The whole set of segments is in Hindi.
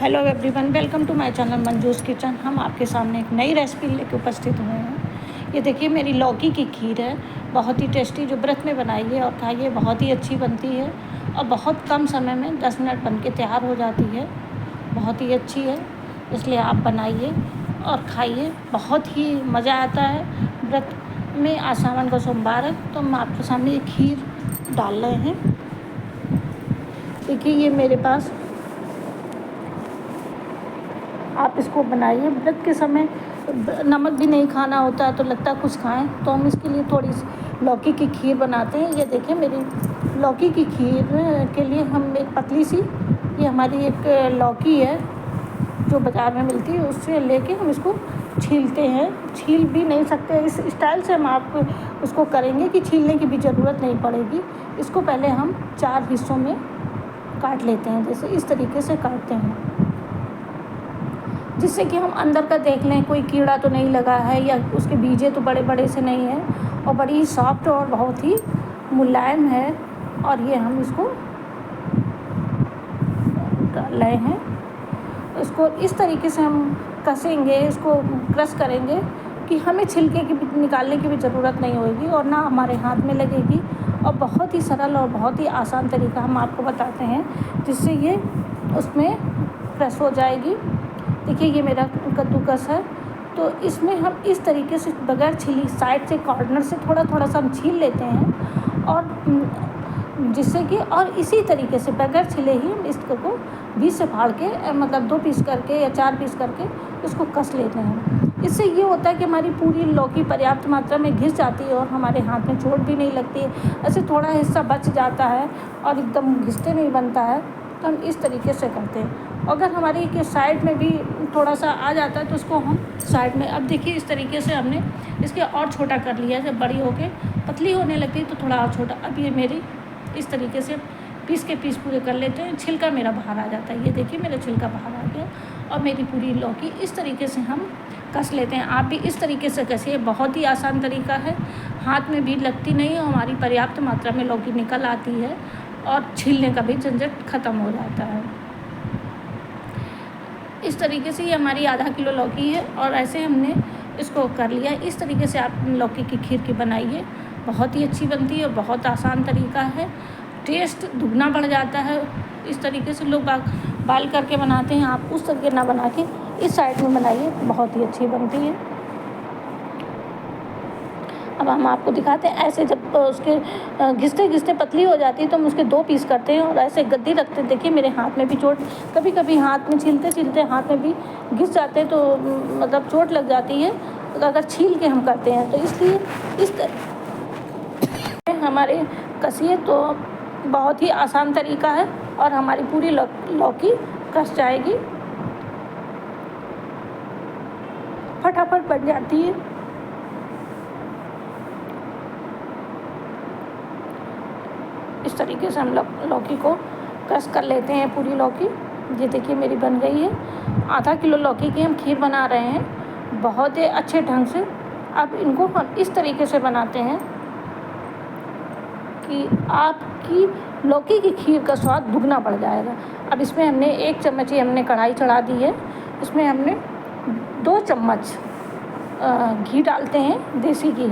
Hello everyone, welcome to my channel Manju's kitchen. हम आपके सामने एक नई रेसिपी लेकर उपस्थित हुए हैं। ये देखिए, मेरी लौकी की खीर है, बहुत ही टेस्टी, जो व्रत में बनाइए और खाइए, बहुत ही अच्छी बनती है और बहुत कम समय में 10 मिनट बन के तैयार हो जाती है। बहुत ही अच्छी है, इसलिए आप बनाइए और खाइए, बहुत ही मज़ा आता है। व्रत में आज सावन का सोमवार है, तो हम आपके सामने ये खीर डाल रहे हैं। देखिए, ये मेरे पास, आप इसको बनाइए। व्रत के समय नमक भी नहीं खाना होता है तो लगता है कुछ खाएं, तो हम इसके लिए थोड़ी सी लौकी की खीर बनाते हैं। ये देखिए, मेरी लौकी की खीर के लिए हम एक पतली सी, ये हमारी एक लौकी है जो बाज़ार में मिलती है, उससे लेके हम इसको छीलते हैं। छील भी नहीं सकते, इस स्टाइल से हम आपको उसको करेंगे कि छीलने की भी ज़रूरत नहीं पड़ेगी। इसको पहले हम 4 हिस्सों में काट लेते हैं, जैसे इस तरीके से काटते हैं, जिससे कि हम अंदर का देख लें कोई कीड़ा तो नहीं लगा है या उसके बीजे तो बड़े बड़े से नहीं हैं, और बड़ी ही सॉफ्ट और बहुत ही मुलायम है। और ये हम इसको डाल रहे हैं। इसको इस तरीके से हम कसेंगे, इसको क्रश करेंगे कि हमें छिलके की निकालने की भी ज़रूरत नहीं होगी और ना हमारे हाथ में लगेगी। और बहुत ही सरल और बहुत ही आसान तरीका हम आपको बताते हैं, जिससे ये उसमें क्रश हो जाएगी। देखिए, ये मेरा कद्दूकस है, तो इसमें हम इस तरीके से बगैर छिली साइड से कॉर्नर से थोड़ा थोड़ा सा हम छील लेते हैं, और जिससे कि और इसी तरीके से बगैर छिले ही हम इसको बीच से फाड़ के, मतलब 2 पीस करके या 4 पीस करके इसको कस लेते हैं। इससे ये होता है कि हमारी पूरी लौकी पर्याप्त मात्रा में घिस जाती है और हमारे हाथ में चोट भी नहीं लगती है। ऐसे थोड़ा हिस्सा बच जाता है और एकदम घिसते नहीं बनता है, तो हम इस तरीके से करते हैं। अगर हमारी के साइड में भी थोड़ा सा आ जाता है तो उसको हम साइड में, अब देखिए इस तरीके से हमने इसके और छोटा कर लिया है। जब बड़ी होके पतली होने लगती है तो थोड़ा और छोटा। अब ये मेरी इस तरीके से पीस के पीस पूरे कर लेते हैं। छिलका मेरा बाहर आ जाता है, ये देखिए मेरा छिलका बाहर आ गया। और मेरी पूरी लौकी इस तरीके से हम कस लेते हैं। आप भी इस तरीके से कसिए, बहुत ही आसान तरीका है, हाथ में भी लगती नहीं है, हमारी पर्याप्त मात्रा में लौकी निकल आती है और छीलने का भी झंझट ख़त्म हो जाता है। इस तरीके से ये हमारी आधा किलो लौकी है और ऐसे हमने इसको कर लिया। इस तरीके से आप लौकी की खीर की बनाइए, बहुत ही अच्छी बनती है और बहुत आसान तरीका है, टेस्ट दुगना बढ़ जाता है। इस तरीके से लोग बाल करके बनाते हैं, आप उस तरीके ना बना के इस साइड में बनाइए, बहुत ही अच्छी बनती है। अब हम आपको दिखाते हैं, ऐसे जब उसके घिसते घिसते पतली हो जाती है तो हम उसके 2 पीस करते हैं और ऐसे गद्दी रखते हैं। देखिए, मेरे हाथ में भी चोट, कभी कभी हाथ में छीलते छीलते हाथ में भी घिस जाते हैं, तो मतलब चोट लग जाती है अगर छील के हम करते हैं। तो इसलिए इस हमारे कसिए तो बहुत ही आसान तरीका है और हमारी पूरी लौकी कस जाएगी, फटाफट बन जाती है। इस तरीके से हम लौकी को क्रश कर लेते हैं, पूरी लौकी। ये देखिए मेरी बन गई है। आधा किलो लौकी की हम खीर बना रहे हैं, बहुत ही अच्छे ढंग से। अब इनको हम इस तरीके से बनाते हैं कि आपकी लौकी की खीर का स्वाद दुगना बढ़ जाएगा। अब इसमें हमने 1 चम्मच ही हमने कढ़ाई चढ़ा दी है, इसमें हमने 2 चम्मच घी डालते हैं, देसी घी।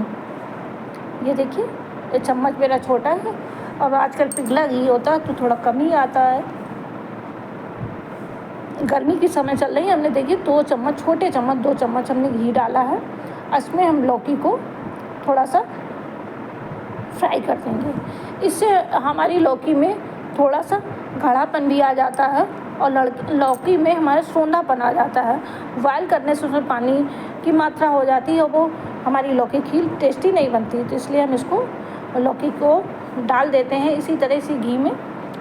ये देखिए, ये चम्मच मेरा छोटा है और आजकल पिघला घी होता है तो थोड़ा कम ही आता है। गर्मी की समय चल रही है, हमने देखिए 2 चम्मच, छोटे चम्मच 2 चम्मच हमने घी डाला है। इसमें हम लौकी को थोड़ा सा फ्राई कर देंगे, इससे हमारी लौकी में थोड़ा सा गाढ़ापन भी आ जाता है और लौकी में हमारा सोंधापन आ जाता है। बॉयल करने से उसमें पानी की मात्रा हो जाती है और वो हमारी लौकी खीर टेस्टी नहीं बनती। तो इसलिए हम इसको लौकी को डाल देते हैं इसी तरह से घी में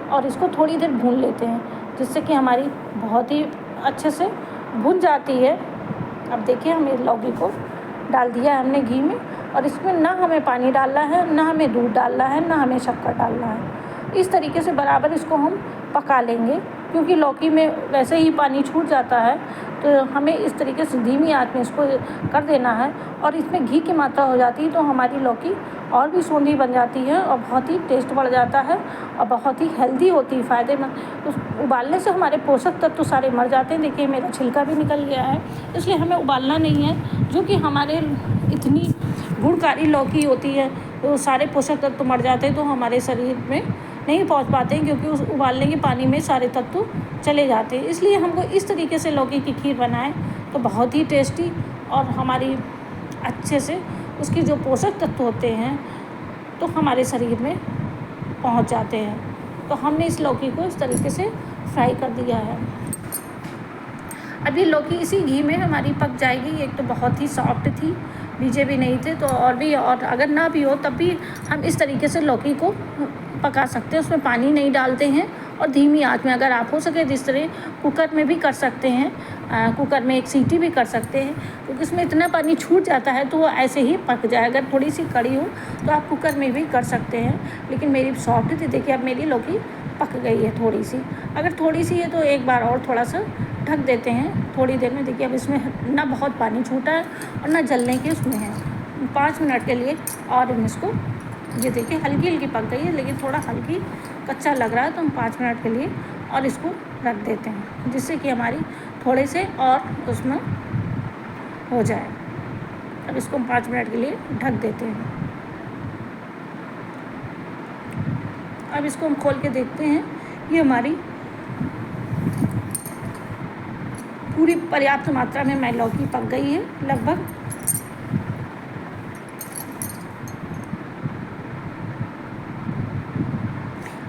और इसको थोड़ी देर भून लेते हैं, जिससे कि हमारी बहुत ही अच्छे से भुन जाती है। अब देखिए, हमें लौकी को डाल दिया है हमने घी में और इसमें ना हमें पानी डालना है, ना हमें दूध डालना है, ना हमें शक्कर डालना है। इस तरीके से बराबर इसको हम पका लेंगे, क्योंकि लौकी में वैसे ही पानी छूट जाता है तो हमें इस तरीके से धीमी आंच में इसको कर देना है। और इसमें घी की मात्रा हो जाती है तो हमारी लौकी और भी सोंधी बन जाती है और बहुत ही टेस्ट बढ़ जाता है और बहुत ही हेल्दी होती है, फ़ायदेमंद। तो उबालने से हमारे पोषक तत्व सारे मर जाते हैं। देखिए मेरा छिलका भी निकल गया है, इसलिए हमें उबालना नहीं है। जो कि हमारे इतनी गुणकारी लौकी होती है तो सारे पोषक तत्व मर जाते हैं, तो हमारे शरीर में नहीं पहुंच पाते हैं, क्योंकि उस उबालने के पानी में सारे तत्व चले जाते हैं। इसलिए हमको इस तरीके से लौकी की खीर बनाएं तो बहुत ही टेस्टी और हमारी अच्छे से उसकी जो पोषक तत्व होते हैं तो हमारे शरीर में पहुंच जाते हैं। तो हमने इस लौकी को इस तरीके से फ्राई कर दिया है। अब ये लौकी इसी घी में हमारी पक जाएगी। एक तो बहुत ही सॉफ्ट थी, भीजे भी नहीं थे, तो और अगर ना भी हो तब भी हम इस तरीके से लौकी को पका सकते हैं। उसमें पानी नहीं डालते हैं और धीमी आंच में, अगर आप हो सके जिस तरह कुकर में भी कर सकते हैं, कुकर में एक सीटी भी कर सकते हैं, क्योंकि इसमें इतना पानी छूट जाता है तो वो ऐसे ही पक जाए। अगर थोड़ी सी कड़ी हो तो आप कुकर में भी कर सकते हैं, लेकिन मेरी सॉफ्ट थी। देखिए अब मेरी लौकी पक गई है थोड़ी सी। अगर थोड़ी सी है तो एक बार और थोड़ा सा ढक देते हैं थोड़ी देर में। देखिए अब इसमें ना बहुत पानी छूटा है और ना जलने के उसमें है। 5 मिनट के लिए और हम इसको, ये देखिए हल्की हल्की पक गई है, लेकिन थोड़ा हल्की कच्चा लग रहा है, तो हम 5 मिनट के लिए और इसको रख देते हैं, जिससे कि हमारी थोड़े से और उसमें हो जाए। अब इसको हम 5 मिनट के लिए ढक देते हैं। अब इसको हम खोल के देखते हैं, ये हमारी पूरी पर्याप्त मात्रा में लौकी पक गई है लगभग।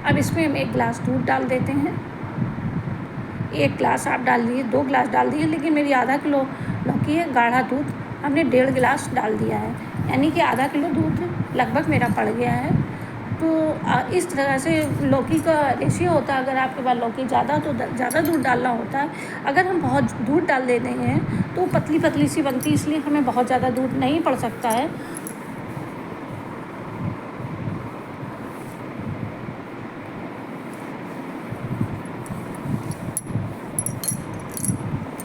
अब इसमें हम 1 गिलास दूध डाल देते हैं। 1 गिलास आप डाल दिए, 2 गिलास डाल दिए, लेकिन मेरी आधा किलो लौकी है, गाढ़ा दूध हमने 1.5 गिलास डाल दिया है, यानी कि आधा किलो दूध लगभग मेरा पड़ गया है। तो इस तरह से लौकी का रेशियो होता है। अगर आपके पास लौकी ज़्यादा तो ज़्यादा दूध डालना होता है। अगर हम बहुत दूध डाल देते हैं तो पतली पतली सी बनती है, इसलिए हमें बहुत ज़्यादा दूध नहीं पड़ सकता है।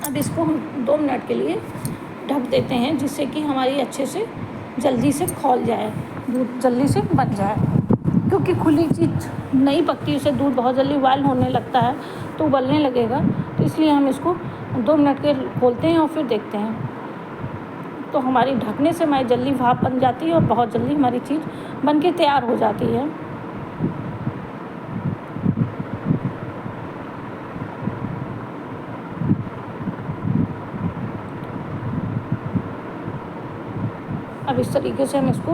अब इसको हम 2 मिनट के लिए ढक देते हैं, जिससे कि हमारी अच्छे से जल्दी से खौल जाए, दूध जल्दी से बन जाए। क्योंकि खुली चीज़ नहीं पकती, उसे दूध बहुत जल्दी बॉयल होने लगता है तो उबलने लगेगा, तो इसलिए हम इसको 2 मिनट के खोलते हैं और फिर देखते हैं। तो हमारी ढकने से हमारी जल्दी भाप बन जाती है और बहुत जल्दी हमारी चीज़ बन के तैयार हो जाती है। अब इस तरीके से हम इसको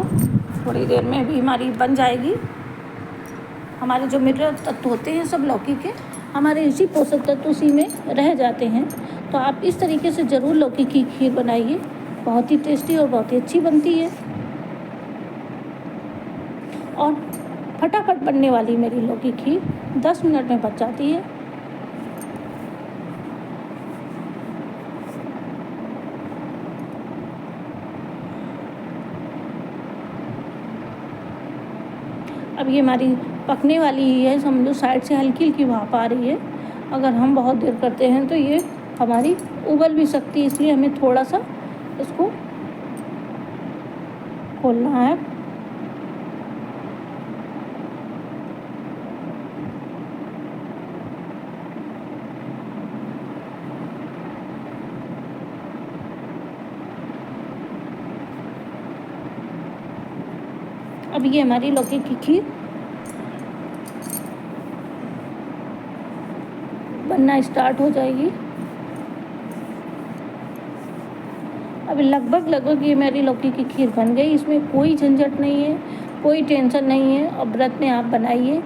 थोड़ी देर में भी हमारी बन जाएगी। हमारे जो मिनरल तत्व होते हैं सब लौकी के, हमारे इसी पोषक तत्व उसी में रह जाते हैं। तो आप इस तरीके से ज़रूर लौकी की खीर बनाइए, बहुत ही टेस्टी और बहुत ही अच्छी बनती है और फटाफट बनने वाली मेरी लौकी खीर 10 मिनट में बन जाती है। अब ये हमारी पकने वाली ही है, समझो साइड से हल्की हल्की भाप आ रही है। अगर हम बहुत देर करते हैं तो ये हमारी उबल भी सकती है, इसलिए हमें थोड़ा सा इसको खोलना है। अब ये हमारी लौकी की खीर बनना स्टार्ट हो जाएगी। अभी लगभग ये मेरी लौकी की खीर बन गई। इसमें कोई झंझट नहीं है, कोई टेंशन नहीं है। और व्रत में आप बनाइए,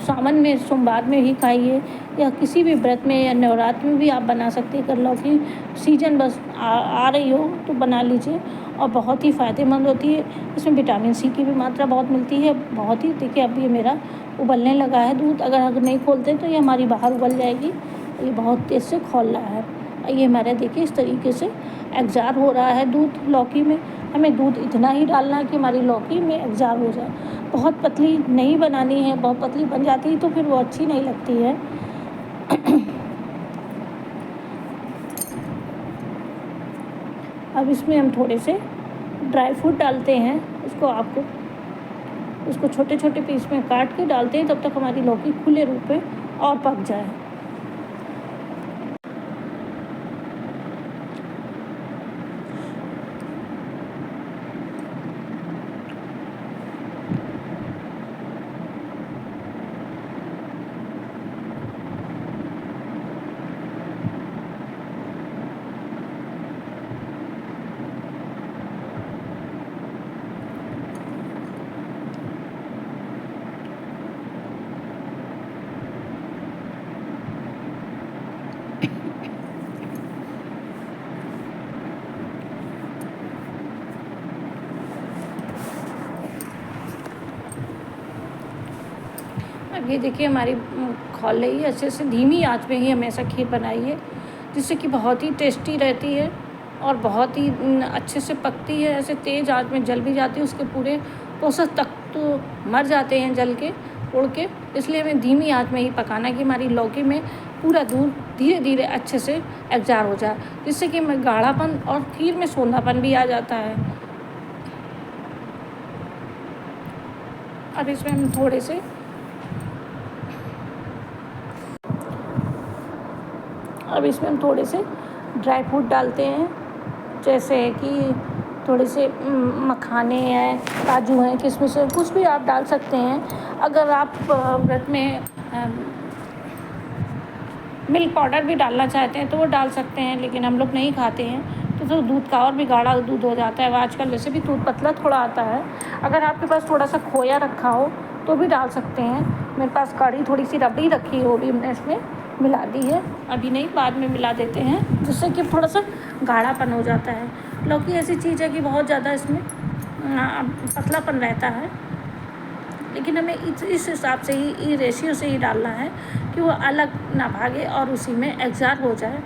सावन में सोमवार में ही खाइए, या किसी भी व्रत में या नवरात्र में भी आप बना सकते हैं। अगर लौकी सीजन बस आ रही हो तो बना लीजिए और बहुत ही फ़ायदेमंद होती है। इसमें विटामिन सी की भी मात्रा बहुत मिलती है। बहुत ही, देखिए अब ये मेरा उबलने लगा है दूध। अगर नहीं खोलते तो ये हमारी बाहर उबल जाएगी। ये बहुत तेज़ से खौल रहा है। ये हमारे देखिए इस तरीके से एग्जार हो रहा है दूध लौकी में। हमें दूध इतना ही डालना है कि हमारी लौकी में एग्जार हो जाए। बहुत पतली नहीं बनानी है, बहुत पतली बन जाती है तो फिर वो अच्छी नहीं लगती है। अब इसमें हम थोड़े से ड्राई फ्रूट डालते हैं। उसको छोटे छोटे पीस में काट के डालते हैं, तब तक हमारी लौकी खुले रूप में और पक जाए। अब ये देखिए हमारी खौल रही है अच्छे से। धीमी आंच में ही हमेशा खीर बनाई है, जिससे कि बहुत ही टेस्टी रहती है और बहुत ही अच्छे से पकती है। ऐसे तेज़ आंच में जल भी जाती है, उसके पूरे पोषक तत्व तो मर जाते हैं जल के, उड़ के। इसलिए हमें धीमी आंच में ही पकाना है कि हमारी लौकी में पूरा दूध धीरे धीरे अच्छे से एग्जार हो जाए, जिससे कि हमें गाढ़ापन और खीर में सोंधापन भी आ जाता है। अब इसमें हम थोड़े से ड्राई फ्रूट डालते हैं, जैसे कि थोड़े से मखाने हैं, काजू हैं, किशमिश है, कुछ भी आप डाल सकते हैं। अगर आप व्रत में मिल्क पाउडर भी डालना चाहते हैं तो वो डाल सकते हैं, लेकिन हम लोग नहीं खाते हैं तो दूध का और भी गाढ़ा दूध हो जाता है। आजकल वैसे भी दूध पतला थोड़ा आता है। अगर आपके पास थोड़ा सा खोया रखा हो तो भी डाल सकते हैं। मेरे पास कड़ी थोड़ी सी रबड़ी रखी है, वो भी हमने इसमें मिला दी है। अभी नहीं, बाद में मिला देते हैं, जिससे कि थोड़ा सा गाढ़ापन हो जाता है। लौकी ऐसी चीज़ है कि बहुत ज़्यादा इसमें पतलापन रहता है, लेकिन हमें इस हिसाब से ही रेशियो से ही डालना है कि वो अलग ना भागे और उसी में एग्जार हो जाए।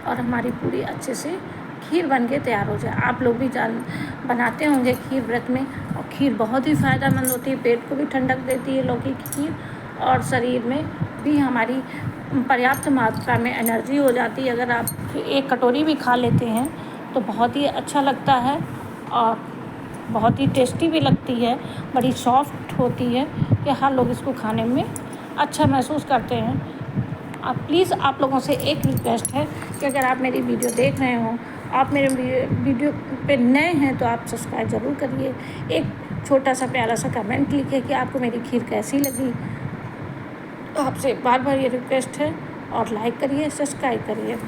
और हमारी पूरी अच्छे से खीर बन के तैयार हो जाए। आप लोग भी बनाते होंगे खीर व्रत में, और खीर बहुत ही फ़ायदेमंद होती है, पेट को भी ठंडक देती है लौकी की खीर, और शरीर में भी हमारी पर्याप्त मात्रा में एनर्जी हो जाती है। अगर आप एक कटोरी भी खा लेते हैं तो बहुत ही अच्छा लगता है और बहुत ही टेस्टी भी लगती है, बड़ी सॉफ्ट होती है कि हर लोग इसको खाने में अच्छा महसूस करते हैं। प्लीज़ आप लोगों से एक रिक्वेस्ट है कि अगर आप मेरी वीडियो देख रहे हो, आप मेरे वीडियो पे नए हैं तो आप सब्सक्राइब ज़रूर करिए। एक छोटा सा प्यारा सा कमेंट लिखिए कि आपको मेरी खीर कैसी लगी। तो आपसे बार बार ये रिक्वेस्ट है, और लाइक करिए, सब्सक्राइब करिए।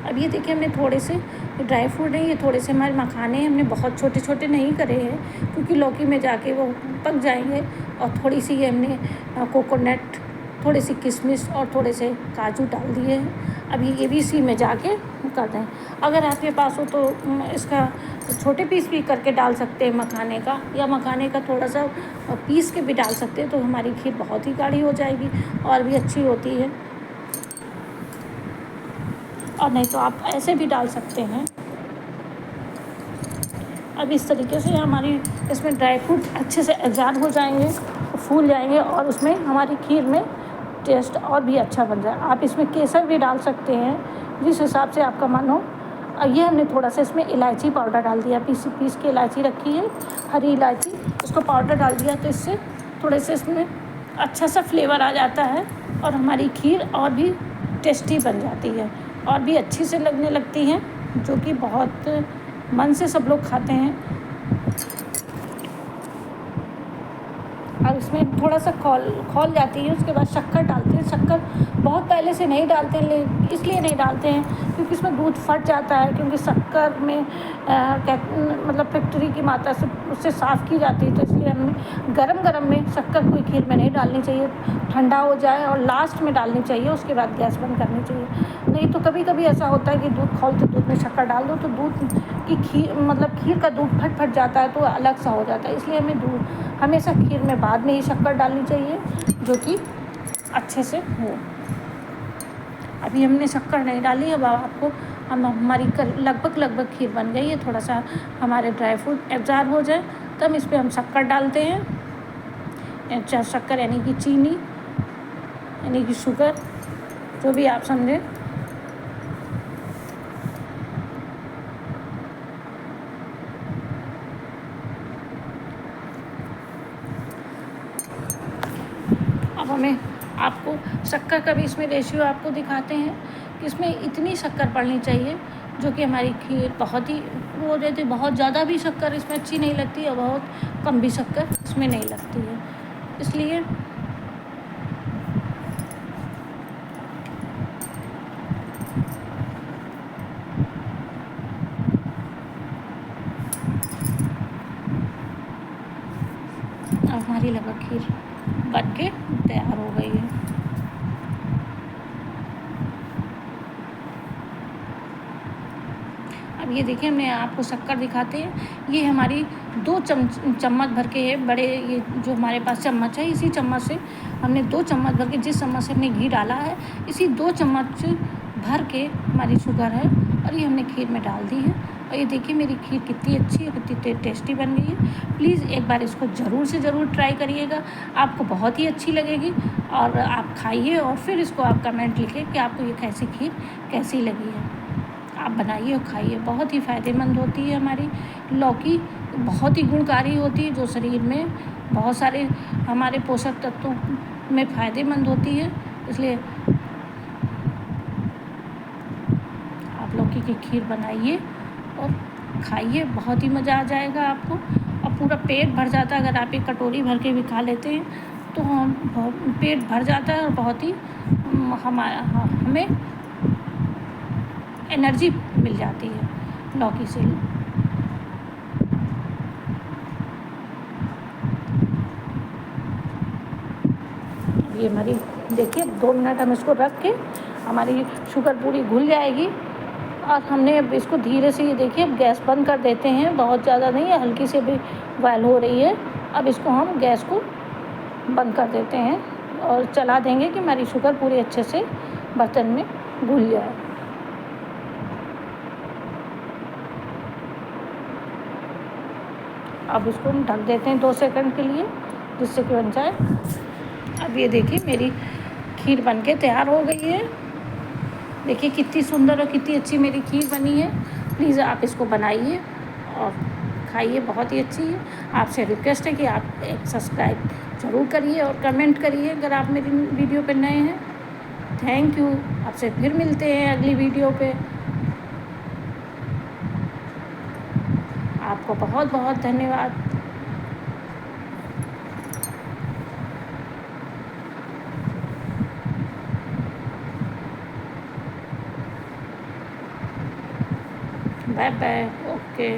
अब ये देखिए हमने थोड़े से ड्राई फ्रूट हैं, ये थोड़े से हमारे मखाने हमने बहुत छोटे छोटे नहीं करे हैं, क्योंकि लौकी में जाके वो पक जाएंगे। और थोड़ी सी ये हमने कोकोनट, थोड़ी सी किशमिश और थोड़े से काजू डाल दिए हैं। अभी ये भी इसी में जाके कर दें। अगर आपके पास हो तो इसका छोटे पीस भी करके डाल सकते हैं मखाने का, या मखाने का थोड़ा सा पीस के भी डाल सकते हैं, तो हमारी खीर बहुत ही गाढ़ी हो जाएगी और भी अच्छी होती है। और नहीं तो आप ऐसे भी डाल सकते हैं। अब इस तरीके से हमारी इसमें ड्राई फ्रूट अच्छे से एग्जार हो जाएंगे, फूल जाएंगे, और उसमें हमारी खीर में टेस्ट और भी अच्छा बन जाए। आप इसमें केसर भी डाल सकते हैं, जिस हिसाब से आपका मन हो। ये हमने थोड़ा सा इसमें इलायची पाउडर डाल दिया, पीस के इलायची रखी है, हरी इलायची, उसको पाउडर डाल दिया, तो इससे थोड़े से इसमें अच्छा सा फ्लेवर आ जाता है और हमारी खीर और भी टेस्टी बन जाती है और भी अच्छी से लगने लगती हैं, जो कि बहुत मन से सब लोग खाते हैं। और इसमें थोड़ा सा खौल जाती है, उसके बाद शक्कर डालते हैं। शक्कर बहुत पहले से नहीं डालते हैं, इसलिए नहीं डालते हैं क्योंकि इसमें दूध फट जाता है, क्योंकि शक्कर में मतलब फैक्ट्री की मात्रा से उससे साफ़ की जाती है। तो इसलिए हमें गरम में शक्कर कोई खीर में नहीं डालनी चाहिए, ठंडा हो जाए और लास्ट में डालनी चाहिए, उसके बाद गैस बंद करनी चाहिए। नहीं तो कभी कभी ऐसा होता है कि दूध खौलते दूध में शक्कर डाल दो तो दूध की खीर का दूध फट जाता है, तो अलग सा हो जाता है। इसलिए हमें हमेशा खीर में बाद में ही शक्कर डालनी चाहिए, जो कि अच्छे से हो। अभी हमने शक्कर नहीं डाली। अब आपको हमारी लगभग खीर बन गई है। थोड़ा सा हमारे ड्राई फ्रूट एब्ज़ॉर्ब हो जाए तब इस पर हम शक्कर डालते हैं, शक्कर यानी कि चीनी यानी कि शुगर, जो भी आप समझें। अब हमें आपको शक्कर का भी इसमें रेशियो आपको दिखाते हैं कि इसमें इतनी शक्कर पड़नी चाहिए जो कि हमारी खीर बहुत ही वो रहती। बहुत ज़्यादा भी शक्कर इसमें अच्छी नहीं लगती और बहुत कम भी शक्कर इसमें नहीं लगती है। इसलिए अब हमारी लगभग खीर बन के तैयार हो गई है। अब ये देखिए, हमने आपको शक्कर दिखाते हैं। ये हमारी 2 चम्मच भर के है बड़े, ये जो हमारे पास चम्मच है, इसी चम्मच से हमने 2 चम्मच भर के, जिस चम्मच से हमने घी डाला है, इसी 2 चम्मच भर के हमारी शुगर है और ये हमने खीर में डाल दी है। और ये देखिए मेरी खीर कितनी अच्छी है, कितनी टेस्टी बन गई है। प्लीज़ एक बार इसको ज़रूर से ज़रूर ट्राई करिएगा, आपको बहुत ही अच्छी लगेगी। और आप खाइए और फिर इसको आप कमेंट लिखें कि आपको ये कैसी खीर कैसी लगी है। आप बनाइए और खाइए, बहुत ही फ़ायदेमंद होती है। हमारी लौकी बहुत ही गुणकारी होती है, जो शरीर में बहुत सारे हमारे पोषक तत्वों में फ़ायदेमंद होती है। इसलिए आप लौकी की खीर बनाइए और खाइए, बहुत ही मज़ा आ जाएगा आपको और पूरा पेट भर जाता है। अगर आप एक कटोरी भर के भी खा लेते हैं तो पेट भर जाता है और बहुत ही हमें एनर्जी मिल जाती है लौकी से। ये हमारी देखिए 2 मिनट हम इसको रख के हमारी शुगर पूरी घुल जाएगी। और हमने अब इसको धीरे से, ये देखिए अब गैस बंद कर देते हैं, बहुत ज़्यादा नहीं है, हल्की से भी बॉयल हो रही है। अब इसको हम गैस को बंद कर देते हैं और चला देंगे कि हमारी शुगर पूरी अच्छे से बर्तन में घुल जाए। अब इसको हम ढक देते हैं 2 सेकंड के लिए, जिससे कि बन जाए। अब ये देखिए मेरी खीर बनके तैयार हो गई है। देखिए कितनी सुंदर और कितनी अच्छी मेरी खीर बनी है। प्लीज़ आप इसको बनाइए और खाइए, बहुत ही अच्छी है। आपसे रिक्वेस्ट है कि आप एक सब्सक्राइब ज़रूर करिए और कमेंट करिए अगर आप मेरी वीडियो पे नए हैं। Thank you. आपसे फिर मिलते हैं अगली वीडियो पे। आपको बहुत बहुत धन्यवाद। Bye bye. ओके।